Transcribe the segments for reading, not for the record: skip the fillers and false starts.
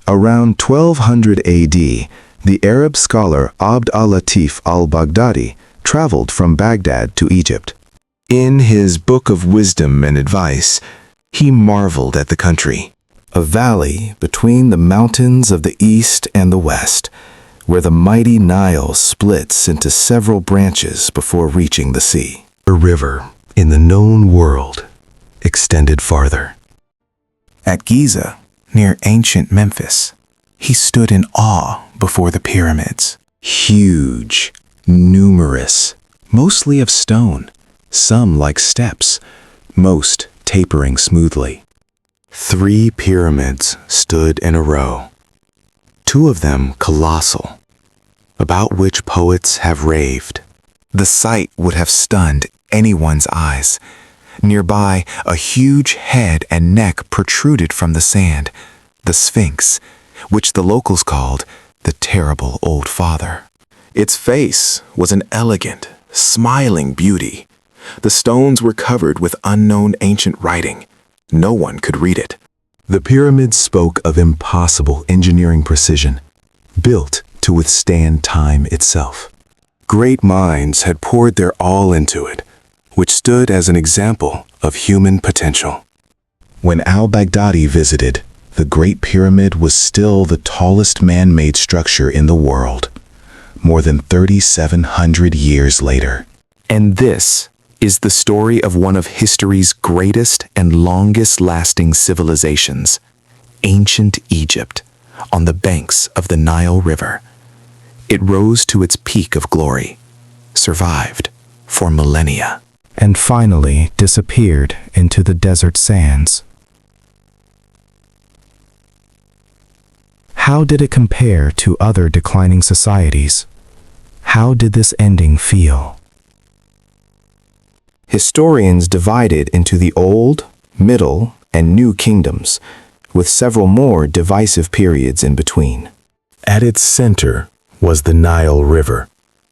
Around 1200 AD, the Arab scholar Abd al-Latif al-Baghdadi traveled from Baghdad to Egypt. In his Book of Wisdom and Advice, he marveled at the country, a valley between the mountains of the east and the west, where the mighty Nile splits into several branches before reaching the sea. A river in the known world extended farther. At Giza, near ancient Memphis, he stood in awe before the pyramids. Huge, numerous, mostly of stone, some like steps, most tapering smoothly. 3 pyramids stood in a row, 2 of them colossal, about which poets have raved. The sight would have stunned anyone's eyes. Nearby, a huge head and neck protruded from the sand, the Sphinx, which the locals called the Terrible Old Father. Its face was an elegant, smiling beauty. The stones were covered with unknown ancient writing. No one could read it. The pyramids spoke of impossible engineering precision, built to withstand time itself. Great minds had poured their all into it, which stood as an example of human potential. When al-Baghdadi visited, the Great Pyramid was still the tallest man-made structure in the world, more than 3,700 years later. And this is the story of one of history's greatest and longest-lasting civilizations, ancient Egypt, on the banks of the Nile River. It rose to its peak of glory, survived for millennia, and finally disappeared into the desert sands. How did it compare to other declining societies? How did this ending feel? Historians divide it into the Old, Middle, and New Kingdoms, with several more divisive periods in between. At its center was the Nile River,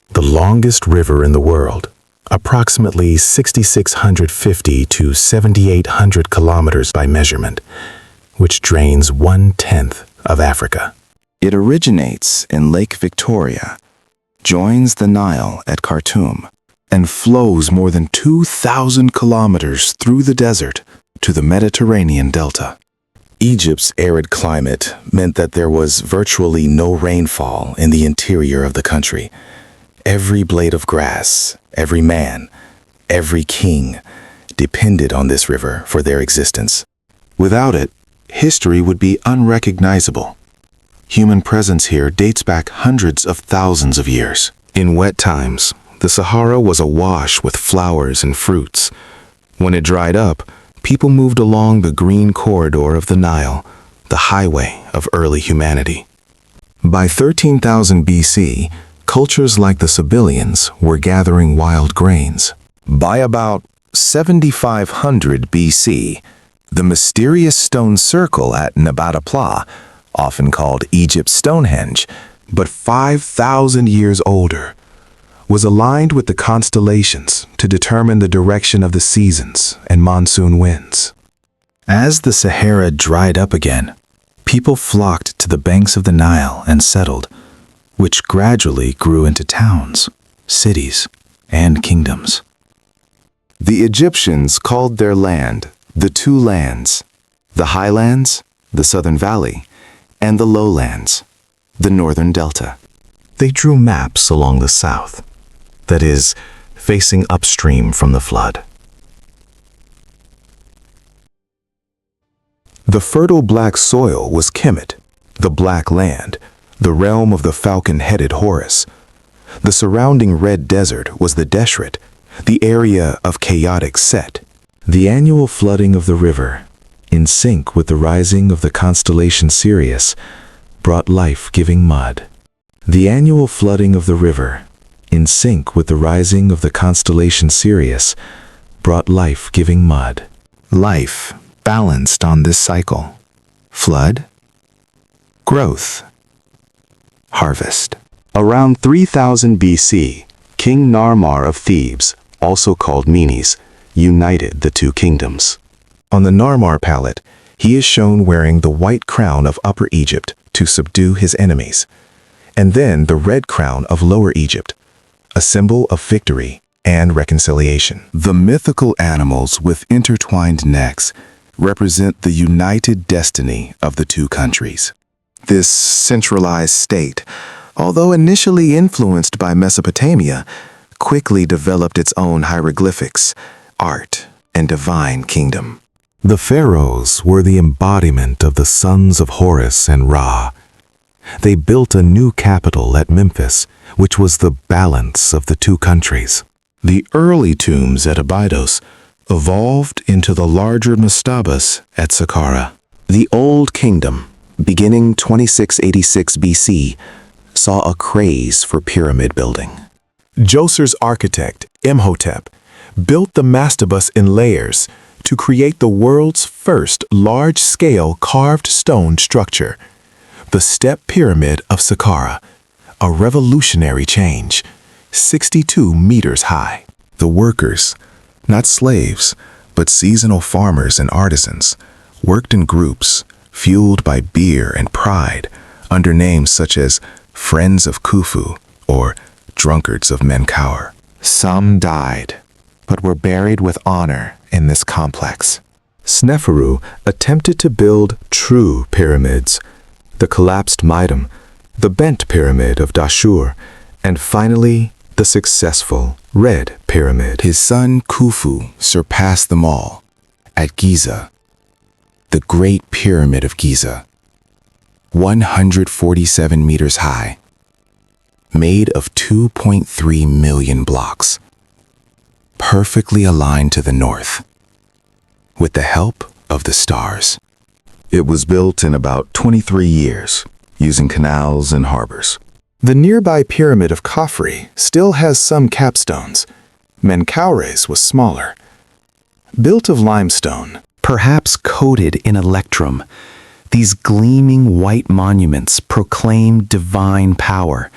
the longest river in the world, approximately 6,650 to 7,800 kilometers by measurement, which drains 1/10 of Africa. It originates in Lake Victoria, joins the Nile at Khartoum, and flows more than 2,000 kilometers through the desert to the Mediterranean delta. Egypt's arid climate meant that there was virtually no rainfall in the interior of the country. Every blade of grass, every man, every king depended on this river for their existence. Without it, history would be unrecognizable. Human presence here dates back hundreds of thousands of years. In wet times, the Sahara was awash with flowers and fruits. When it dried up, people moved along the green corridor of the Nile, the highway of early humanity. By 13,000 BC, cultures like the Sibyllians were gathering wild grains. By about 7,500 BC, the mysterious stone circle at Nabatapla, often called Egypt's Stonehenge, but 5,000 years older, was aligned with the constellations to determine the direction of the seasons and monsoon winds. As the Sahara dried up again, people flocked to the banks of the Nile and settled, which gradually grew into towns, cities, and kingdoms. The Egyptians called their land the two lands, the highlands, the southern valley, and the lowlands, the northern delta. They drew maps along the south, that is, facing upstream from the flood. The fertile black soil was Kemet, the Black Land, the realm of the falcon-headed Horus. The surrounding red desert was the Deshret, the area of chaotic Set. The annual flooding of the river, in sync with the rising of the constellation Sirius, brought life-giving mud. The annual flooding of the river, in sync with the rising of the constellation Sirius, brought life-giving mud. Life balanced on this cycle. Flood, growth, harvest. Around 3000 BC, King Narmer of Thebes, also called Menes, united the two kingdoms. On the Narmer palette, he is shown wearing the white crown of Upper Egypt to subdue his enemies. And then the red crown of Lower Egypt, a symbol of victory and reconciliation. The mythical animals with intertwined necks represent the united destiny of the two countries. This centralized state, although initially influenced by Mesopotamia, quickly developed its own hieroglyphics, art, and divine kingdom. The pharaohs were the embodiment of the sons of Horus and Ra. They built a new capital at Memphis, which was the balance of the two countries. The early tombs at Abydos evolved into the larger mastabas at Saqqara. The Old Kingdom, beginning 2686 BC, saw a craze for pyramid building. Djoser's architect, Imhotep, built the mastabas in layers to create the world's first large-scale carved stone structure, the Step Pyramid of Saqqara, a revolutionary change, 62 meters high. The workers, not slaves, but seasonal farmers and artisans, worked in groups, fueled by beer and pride, under names such as Friends of Khufu or Drunkards of Menkaure. Some died, but were buried with honor in this complex. Sneferu attempted to build true pyramids, the collapsed Mitam, the bent pyramid of Dashur, and finally the successful Red Pyramid. His son Khufu surpassed them all at Giza, the Great Pyramid of Giza, 147 meters high, made of 2.3 million blocks, perfectly aligned to the north, with the help of the stars. It was built in about 23 years, using canals and harbors. The nearby pyramid of Khafre still has some capstones. Menkaure's was smaller. Built of limestone, perhaps coated in electrum, these gleaming white monuments proclaim divine power,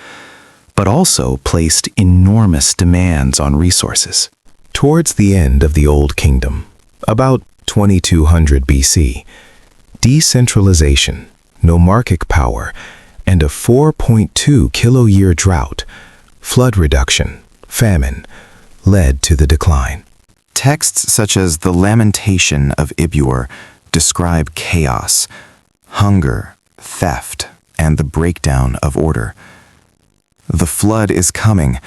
but also placed enormous demands on resources. Towards the end of the Old Kingdom, about 2200 BC, decentralization, nomarchic power, and a 4.2 kilo-year drought, flood reduction, famine, led to the decline. Texts such as the Lamentation of Ibur describe chaos, hunger, theft, and the breakdown of order. The flood is coming,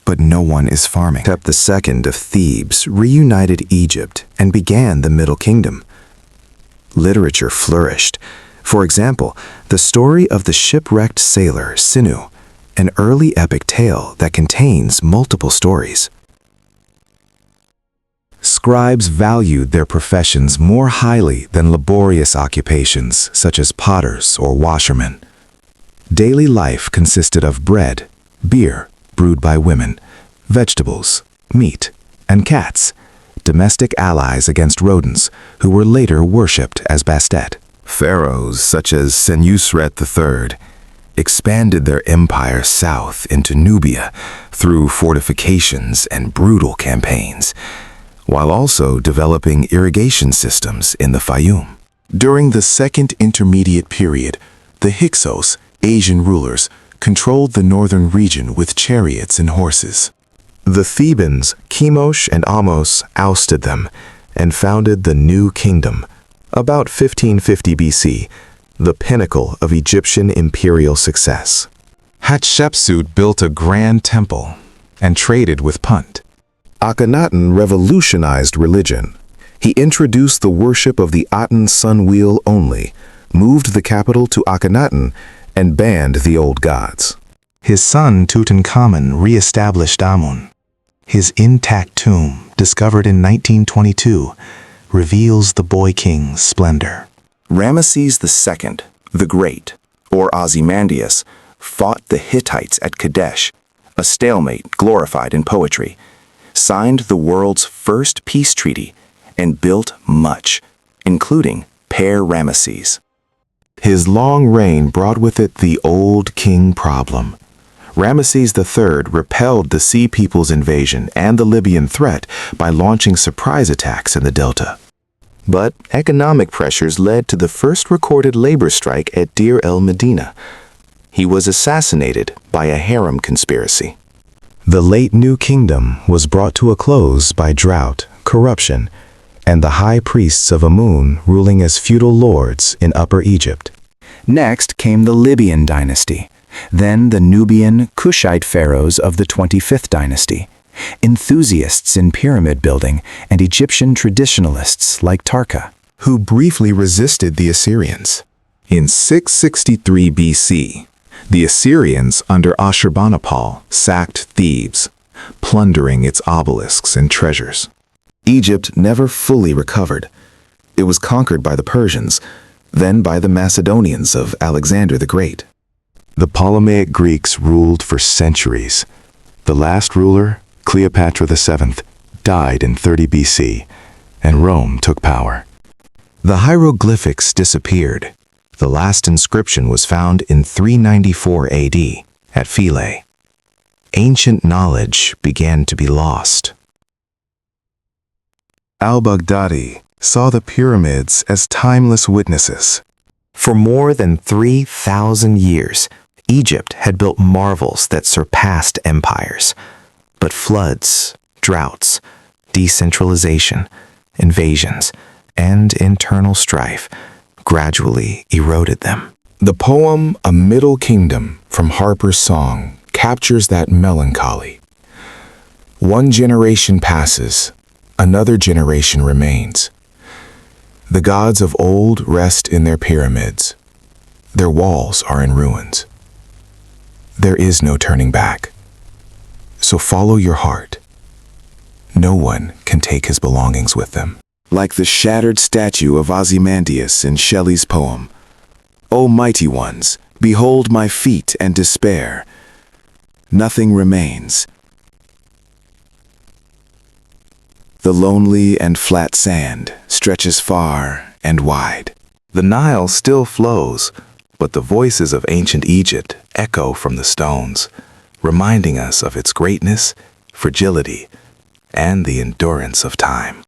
but no one is farming. Hatshepsut II of Thebes reunited Egypt and began the Middle Kingdom. Literature flourished. For example, the story of the shipwrecked sailor Sinu, an early epic tale that contains multiple stories. Scribes valued their professions more highly than laborious occupations such as potters or washermen. Daily life consisted of bread, beer brewed by women, vegetables, meat, and cats, domestic allies against rodents who were later worshipped as Bastet. Pharaohs such as Senusret III expanded their empire south into Nubia through fortifications and brutal campaigns, while also developing irrigation systems in the Fayum. During the Second Intermediate Period, the Hyksos, Asian rulers, controlled the northern region with chariots and horses. The Thebans, Chemosh and Ahmose, ousted them and founded the New Kingdom, about 1550 BC, the pinnacle of Egyptian imperial success. Hatshepsut built a grand temple and traded with Punt. Akhenaten revolutionized religion. He introduced the worship of the Aten sun wheel only, moved the capital to Akhenaten, and banned the old gods. His son Tutankhamun re-established Amun. His intact tomb, discovered in 1922, reveals the boy king's splendor. Ramesses II, the Great, or Ozymandias, fought the Hittites at Kadesh, a stalemate glorified in poetry, signed the world's first peace treaty, and built much, including Per Ramesses. His long reign brought with it the old king problem. Ramesses III repelled the Sea People's invasion and the Libyan threat by launching surprise attacks in the delta. But economic pressures led to the first recorded labor strike at Deir el-Medina. He was assassinated by a harem conspiracy. The late New Kingdom was brought to a close by drought, corruption, and the high priests of Amun ruling as feudal lords in Upper Egypt. Next came the Libyan dynasty, then the Nubian Kushite pharaohs of the 25th dynasty, enthusiasts in pyramid building, and Egyptian traditionalists like Tarka, who briefly resisted the Assyrians. In 663 BC, the Assyrians under Ashurbanipal sacked Thebes, plundering its obelisks and treasures. Egypt never fully recovered. It was conquered by the Persians, then by the Macedonians of Alexander the Great. The Ptolemaic Greeks ruled for centuries. The last ruler, Cleopatra VII, died in 30 BC, and Rome took power. The hieroglyphics disappeared. The last inscription was found in 394 AD at Philae. Ancient knowledge began to be lost. Al-Baghdadi saw the pyramids as timeless witnesses. For more than 3,000 years, Egypt had built marvels that surpassed empires. But floods, droughts, decentralization, invasions, and internal strife gradually eroded them. The poem A Middle Kingdom from Harper's Song captures that melancholy. One generation passes, another generation remains. The gods of old rest in their pyramids. Their walls are in ruins. There is no turning back. So follow your heart. No one can take his belongings with them. Like the shattered statue of Ozymandias in Shelley's poem, O mighty ones, behold my feet and despair. Nothing remains. The lonely and flat sand stretches far and wide. The Nile still flows, but the voices of ancient Egypt echo from the stones, reminding us of its greatness, fragility, and the endurance of time.